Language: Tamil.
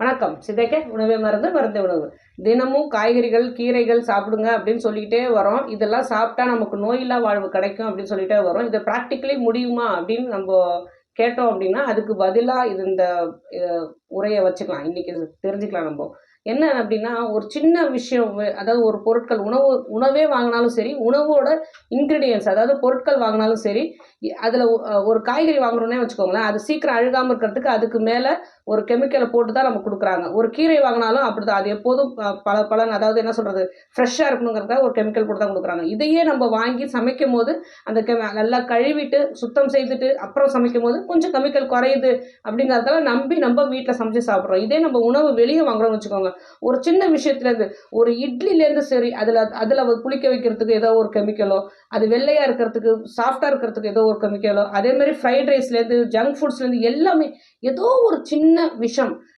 வணக்கம். சிதைக்க உணவே மருந்து, மருந்தே உணவு. தினமும் காய்கறிகள், கீரைகள் சாப்பிடுங்க அப்படின்னு சொல்லிக்கிட்டே வரோம். இதெல்லாம் சாப்பிட்டா நமக்கு நோயில்லா வாழ்வு கிடைக்கும் அப்படின்னு சொல்லிட்டே வரோம். இதை ப்ராக்டிக்கலி முடியுமா அப்படின்னு நம்ம கேட்டோம் அப்படின்னா, அதுக்கு பதிலா இந்த உரையை வச்சுக்கலாம். இன்னைக்கு தெரிஞ்சுக்கலாம் நம்ம. என்ன அப்படின்னா, ஒரு சின்ன விஷயம் அதாவது ஒரு பொருட்கள் உணவே வாங்கினாலும் சரி, உணவோட இன்கிரீடியன்ஸ் அதாவது பொருட்கள் வாங்கினாலும் சரி, அதில் ஒரு காய்கறி வாங்குறோன்னே வச்சுக்கோங்களேன், அது சீக்கிரம் அழுகாமல் இருக்கிறதுக்கு அதுக்கு மேலே ஒரு கெமிக்கலை போட்டு தான் நம்ம கொடுக்குறாங்க. ஒரு கீரை வாங்கினாலும் அப்படிதான். அது எப்போதும் பலன் அதாவது என்ன சொல்கிறது, ஃப்ரெஷ்ஷாக இருக்கணுங்கிறதுக்காக ஒரு கெமிக்கல் போட்டு தான் கொடுக்குறாங்க. இதையே நம்ம வாங்கி சமைக்கும் போது அந்த நல்லா கழுவிட்டு சுத்தம் செய்துட்டு அப்புறம் சமைக்கும் போது கொஞ்சம் கெமிக்கல் குறையுது அப்படிங்கிறதால நம்பி நம்ம வீட்டில் சமைச்சு சாப்பிட்றோம். இதே நம்ம உணவு வெளியே வாங்குறோம்னு வச்சுக்கோங்க, ஒரு சின்ன விஷயத்துலேருந்து ஒரு இட்லிலேருந்து சரி, அதில் புளிக்க வைக்கிறதுக்கு ஏதோ ஒரு கெமிக்கலோ, அது வெள்ளையாக இருக்கிறதுக்கு சாஃப்டாக இருக்கிறதுக்கு ஏதோ ஒரு கெமிக்கலோ, அதே மாதிரி ஃப்ரைட் ரைஸ்லேருந்து ஜங்க் ஃபுட்ஸ்லேருந்து எல்லாமே ஏதோ ஒரு சின்ன விஷம்